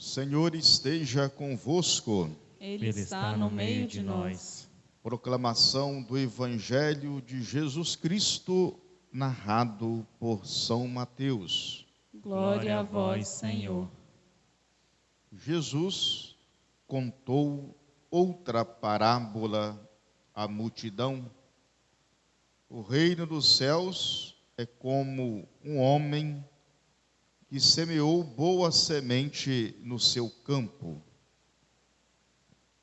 Senhor esteja convosco. Ele está no meio de nós. Proclamação do Evangelho de Jesus Cristo, narrado por São Mateus. Glória a vós, Senhor. Jesus contou outra parábola à multidão. O reino dos céus é como um homem que semeou boa semente no seu campo.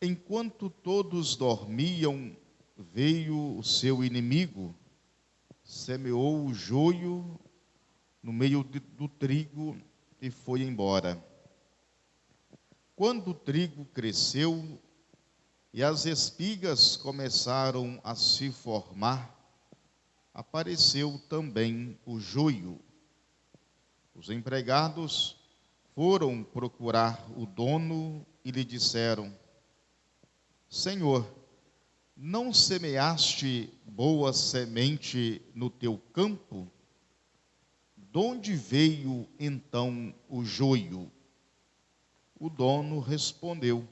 Enquanto todos dormiam, veio o seu inimigo, semeou o joio no meio do trigo e foi embora. Quando o trigo cresceu e as espigas começaram a se formar, apareceu também o joio. Os empregados foram procurar o dono e lhe disseram: Senhor, não semeaste boa semente no teu campo? De onde veio então o joio? O dono respondeu: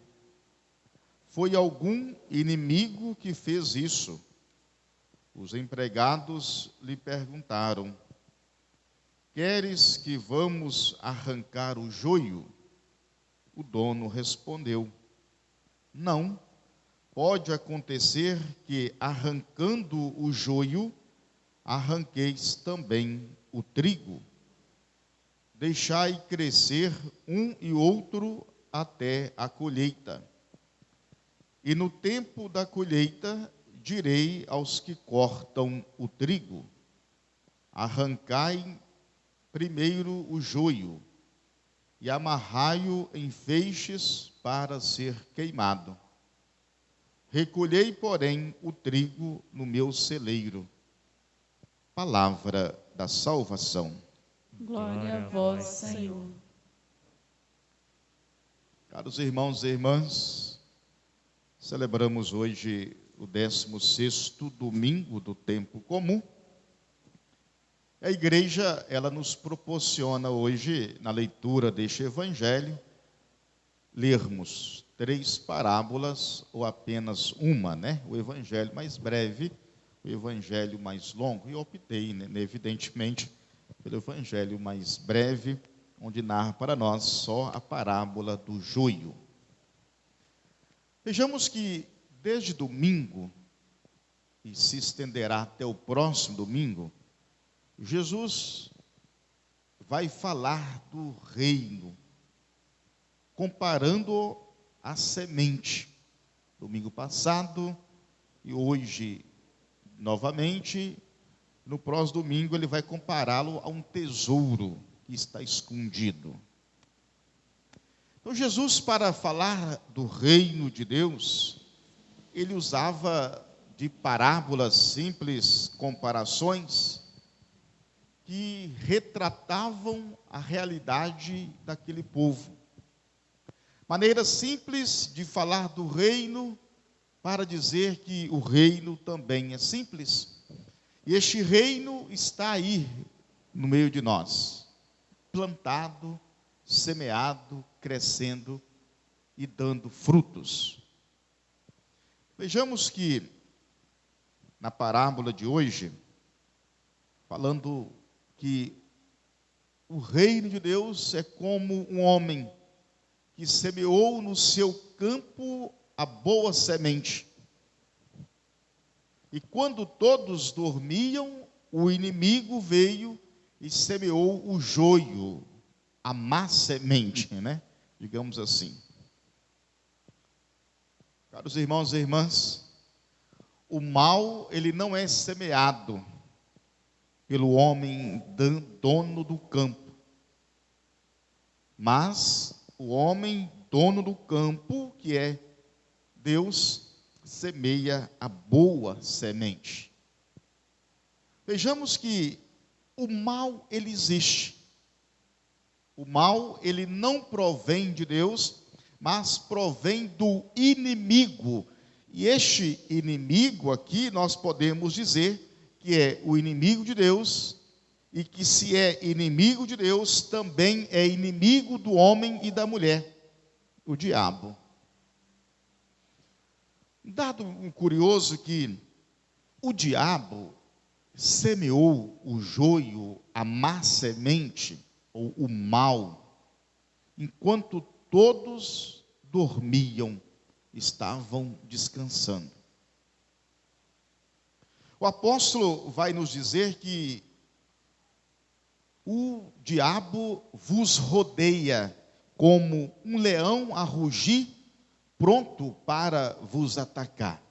Foi algum inimigo que fez isso. Os empregados lhe perguntaram: Queres que vamos arrancar o joio? O dono respondeu: Não, pode acontecer que, arrancando o joio, arranqueis também o trigo. Deixai crescer um e outro até a colheita. E no tempo da colheita, direi aos que cortam o trigo: arrancai primeiro o joio e amarrai-o em feixes para ser queimado. Recolhei, porém, o trigo no meu celeiro. Palavra da salvação. Glória a vós, Senhor. Caros irmãos e irmãs, celebramos hoje o 16º domingo do tempo comum. A igreja, ela nos proporciona hoje, na leitura deste evangelho, lermos 3 parábolas ou apenas uma, O evangelho mais breve, o evangelho mais longo. E eu optei, evidentemente, pelo evangelho mais breve, onde narra para nós só a parábola do joio. Vejamos que desde domingo, e se estenderá até o próximo domingo, Jesus vai falar do reino, comparando a semente. Domingo passado e hoje, novamente, no próximo domingo, ele vai compará-lo a um tesouro que está escondido. Então, Jesus, para falar do reino de Deus, ele usava de parábolas simples, comparações, que retratavam a realidade daquele povo. Maneira simples de falar do reino, para dizer que o reino também é simples. E este reino está aí, no meio de nós, plantado, semeado, crescendo e dando frutos. Vejamos que, na parábola de hoje, falando que o reino de Deus é como um homem que semeou no seu campo a boa semente. E quando todos dormiam, o inimigo veio e semeou o joio, a má semente, Digamos assim. Caros irmãos e irmãs, o mal, ele não é semeado pelo homem dono do campo, mas o homem dono do campo, que é Deus, semeia a boa semente. Vejamos que o mal, ele existe. O mal, ele não provém de Deus, mas provém do inimigo. E este inimigo aqui, nós podemos dizer que é o inimigo de Deus, e que se é inimigo de Deus, também é inimigo do homem e da mulher. o diabo. Dado um curioso que o diabo semeou o joio, a má semente, ou o mal, enquanto todos dormiam, estavam descansando. O apóstolo vai nos dizer que o diabo vos rodeia como um leão a rugir, pronto para vos atacar.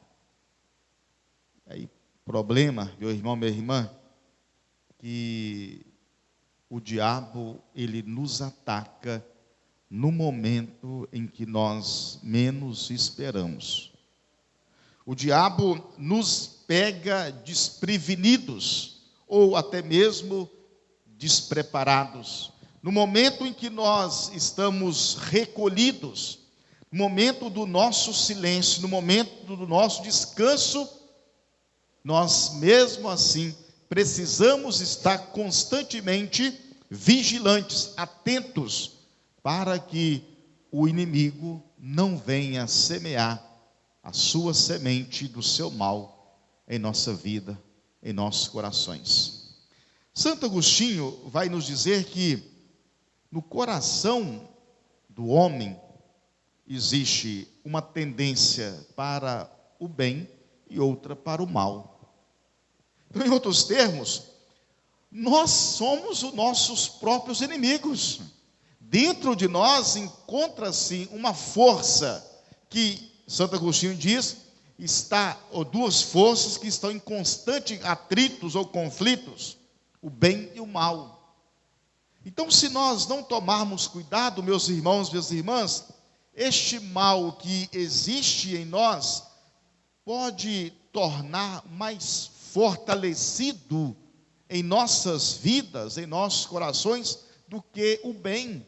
Aí, problema, meu irmão, minha irmã, que o diabo, ele nos ataca no momento em que nós menos esperamos. O diabo nos pega desprevenidos, ou até mesmo despreparados. No momento em que nós estamos recolhidos, no momento do nosso silêncio, no momento do nosso descanso, nós mesmo assim precisamos estar constantemente vigilantes, atentos, para que o inimigo não venha semear a sua semente do seu mal em nossa vida, em nossos corações. Santo Agostinho vai nos dizer que no coração do homem existe uma tendência para o bem e outra para o mal. Então, em outros termos, nós somos os nossos próprios inimigos. Dentro de nós encontra-se uma força que, Santo Agostinho diz, ou duas forças que estão em constante atritos ou conflitos, o bem e o mal. Então, se nós não tomarmos cuidado, meus irmãos, minhas irmãs, este mal que existe em nós pode tornar mais fortalecido em nossas vidas, em nossos corações, do que o bem.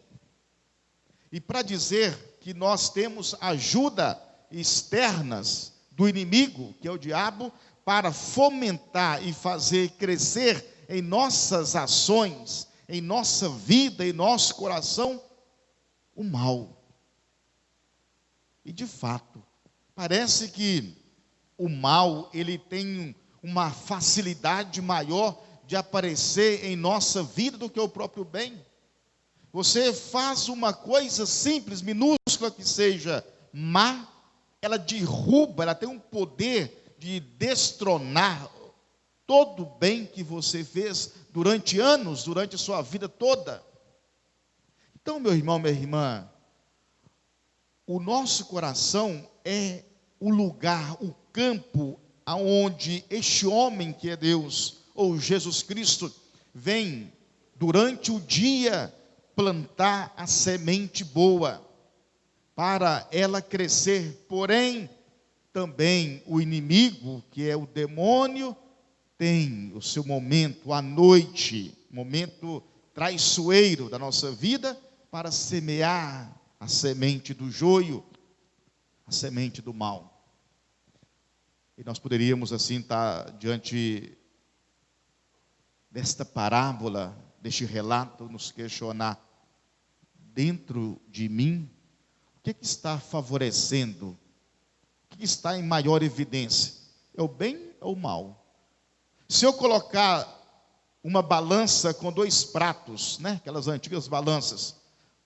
E para dizer que nós temos ajuda externas do inimigo, que é o diabo, para fomentar e fazer crescer em nossas ações, em nossa vida, em nosso coração, o mal. E de fato, parece que o mal, ele tem uma facilidade maior de aparecer em nossa vida do que o próprio bem. Você faz uma coisa simples, minúscula que seja má, ela derruba, ela tem um poder de destronar todo o bem que você fez durante anos, durante a sua vida toda. Então, meu irmão, minha irmã, o nosso coração é o lugar, o campo aonde este homem que é Deus, ou Jesus Cristo, vem durante o dia plantar a semente boa, para ela crescer. Porém, também o inimigo, que é o demônio, tem o seu momento à noite, momento traiçoeiro da nossa vida, para semear a semente do joio, a semente do mal. E nós poderíamos assim estar diante desta parábola, deste relato, nos questionar: dentro de mim, o que está favorecendo? O que está em maior evidência? É o bem ou o mal? Se eu colocar uma balança com dois pratos, aquelas antigas balanças,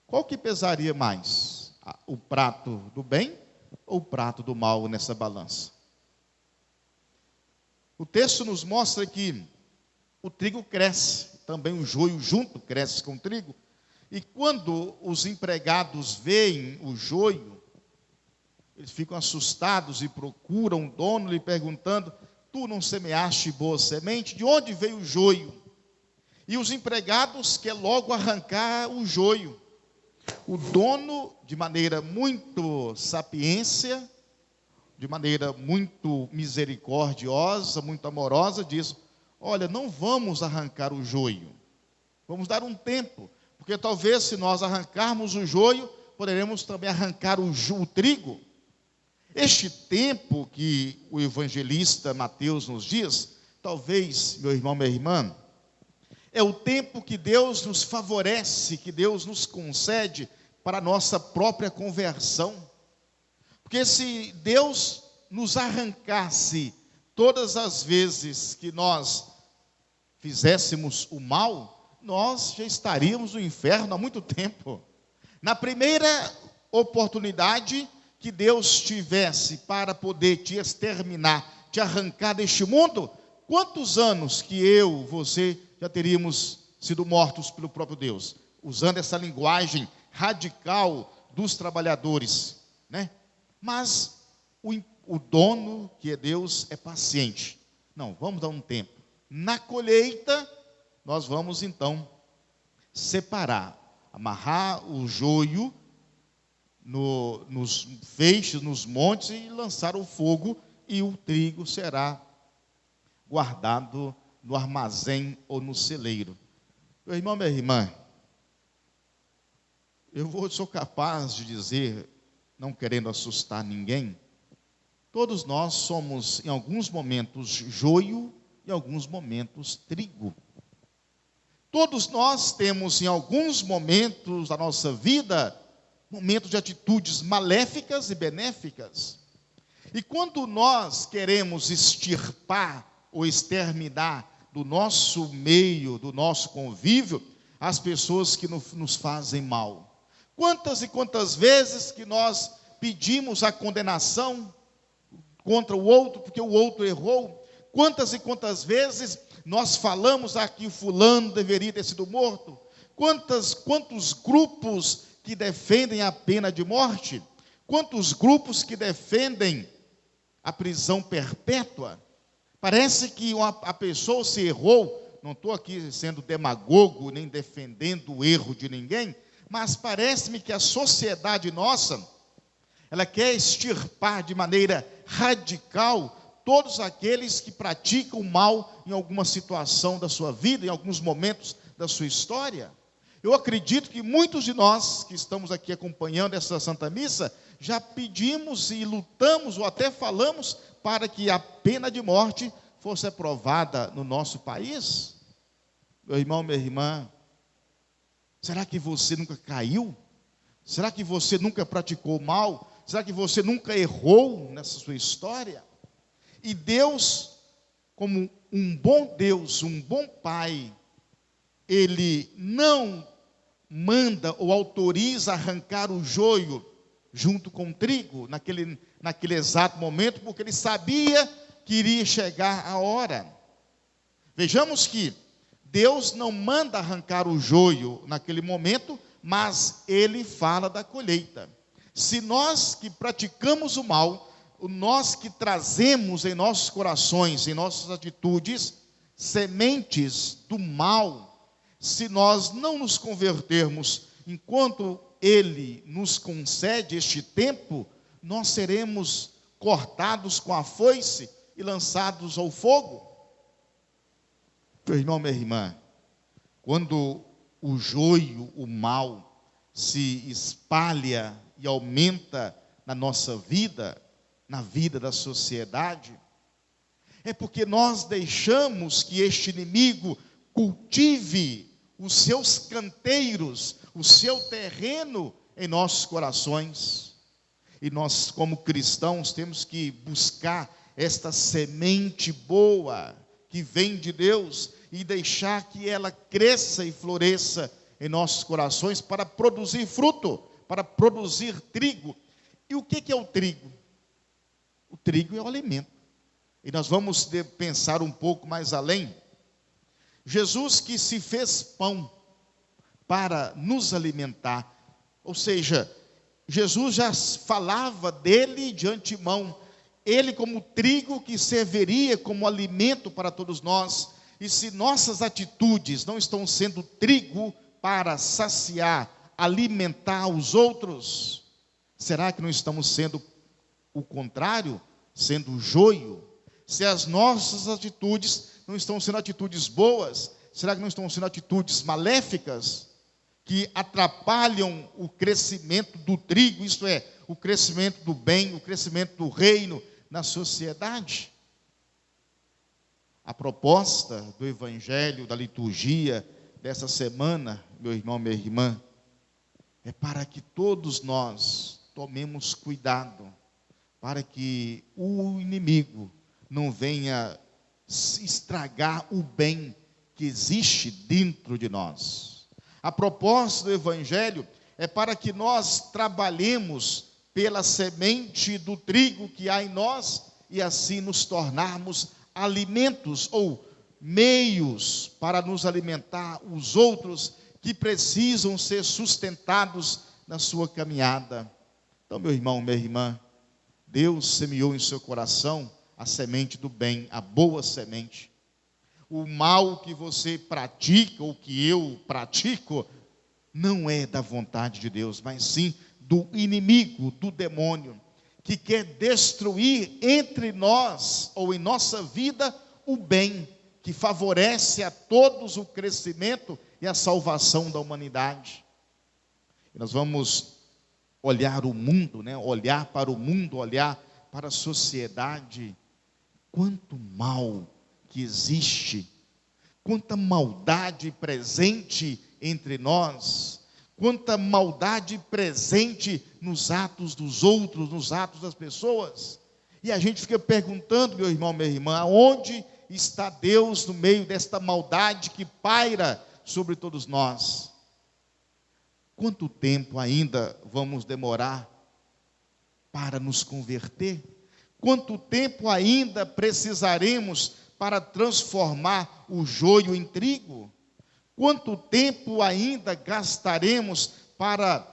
qual que pesaria mais? O prato do bem ou o prato do mal nessa balança? O texto nos mostra que o trigo cresce, também o joio junto cresce com o trigo. E quando os empregados veem o joio, eles ficam assustados e procuram o dono lhe perguntando: tu não semeaste boa semente? De onde veio o joio? E os empregados querem logo arrancar o joio. O dono, de maneira muito sapiência, de maneira muito misericordiosa, muito amorosa, diz: olha, não vamos arrancar o joio, vamos dar um tempo, porque talvez se nós arrancarmos o joio, poderemos também arrancar o trigo. Este tempo que o evangelista Mateus nos diz, talvez, meu irmão, minha irmã, é o tempo que Deus nos favorece, que Deus nos concede para a nossa própria conversão. Porque se Deus nos arrancasse todas as vezes que nós fizéssemos o mal, nós já estaríamos no inferno há muito tempo. Na primeira oportunidade que Deus tivesse para poder te exterminar, te arrancar deste mundo, quantos anos que eu, você, já teríamos sido mortos pelo próprio Deus? Usando essa linguagem radical dos trabalhadores, né? Mas o dono, que é Deus, é paciente. Não, vamos dar um tempo. Na colheita, nós vamos então separar, amarrar o joio nos feixes, nos montes, e lançar o fogo, e o trigo será guardado no armazém ou no celeiro. Meu irmão, minha irmã, sou capaz de dizer, não querendo assustar ninguém, todos nós somos, em alguns momentos, joio, em alguns momentos, trigo. Todos nós temos, em alguns momentos da nossa vida, momentos de atitudes maléficas e benéficas. E quando nós queremos extirpar ou exterminar do nosso meio, do nosso convívio, as pessoas que nos fazem mal. Quantas e quantas vezes que nós pedimos a condenação contra o outro, porque o outro errou. Quantas e quantas vezes nós falamos que fulano deveria ter sido morto. Quantos grupos que defendem a pena de morte. Quantos grupos que defendem a prisão perpétua. Parece que a pessoa se errou. Não estou aqui sendo demagogo, nem defendendo o erro de ninguém, mas parece-me que a sociedade nossa, ela quer extirpar de maneira radical todos aqueles que praticam o mal em alguma situação da sua vida, em alguns momentos da sua história. Eu acredito que muitos de nós que estamos aqui acompanhando essa Santa Missa, já pedimos e lutamos, ou até falamos, para que a pena de morte fosse aprovada no nosso país. Meu irmão, minha irmã, será que você nunca caiu? Será que você nunca praticou mal? Será que você nunca errou nessa sua história? E Deus, como um bom Deus, um bom Pai, Ele não manda ou autoriza arrancar o joio junto com o trigo, naquele exato momento, porque Ele sabia que iria chegar a hora. Vejamos que Deus não manda arrancar o joio naquele momento, mas Ele fala da colheita. Se nós que praticamos o mal, nós que trazemos em nossos corações, em nossas atitudes, sementes do mal, se nós não nos convertermos enquanto Ele nos concede este tempo, nós seremos cortados com a foice e lançados ao fogo. Meu irmão, minha irmã, quando o joio, o mal, se espalha e aumenta na nossa vida, na vida da sociedade, é porque nós deixamos que este inimigo cultive os seus canteiros, o seu terreno em nossos corações. E nós, como cristãos, temos que buscar esta semente boa que vem de Deus e deixar que ela cresça e floresça em nossos corações para produzir fruto, para produzir trigo. E o que é o trigo? O trigo é o alimento. E nós vamos pensar um pouco mais além. Jesus que se fez pão para nos alimentar. Ou seja, Jesus já falava dele de antemão. Ele como trigo que serviria como alimento para todos nós. E se nossas atitudes não estão sendo trigo para saciar, alimentar os outros, será que não estamos sendo o contrário, sendo joio? Se as nossas atitudes não estão sendo atitudes boas, será que não estão sendo atitudes maléficas, que atrapalham o crescimento do trigo, isto é, o crescimento do bem, o crescimento do reino na sociedade? A proposta do Evangelho, da liturgia dessa semana, meu irmão, minha irmã, é para que todos nós tomemos cuidado, para que o inimigo não venha estragar o bem que existe dentro de nós. A proposta do Evangelho é para que nós trabalhemos pela semente do trigo que há em nós e assim nos tornarmos alimentos ou meios para nos alimentar os outros que precisam ser sustentados na sua caminhada. Então, meu irmão, minha irmã, Deus semeou em seu coração a semente do bem, a boa semente. O mal que você pratica, ou que eu pratico, não é da vontade de Deus, mas sim do inimigo, do demônio, que quer destruir entre nós, ou em nossa vida, o bem, que favorece a todos o crescimento e a salvação da humanidade. E nós vamos olhar o mundo, olhar para o mundo, olhar para a sociedade. Quanto mal que existe, quanta maldade presente entre nós, quanta maldade presente nos atos dos outros, nos atos das pessoas. E a gente fica perguntando, meu irmão, minha irmã, aonde está Deus no meio desta maldade que paira sobre todos nós? Quanto tempo ainda vamos demorar para nos converter? Quanto tempo ainda precisaremos para transformar o joio em trigo? Quanto tempo ainda gastaremos para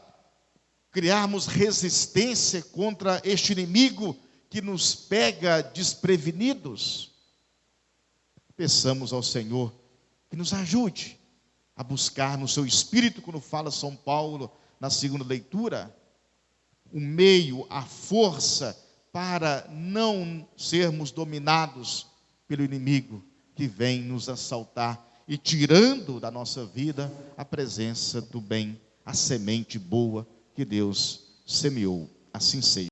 criarmos resistência contra este inimigo que nos pega desprevenidos? Peçamos ao Senhor que nos ajude a buscar no seu Espírito, quando fala São Paulo na segunda leitura, o meio, a força para não sermos dominados pelo inimigo que vem nos assaltar e tirando da nossa vida a presença do bem, a semente boa que Deus semeou. Assim seja.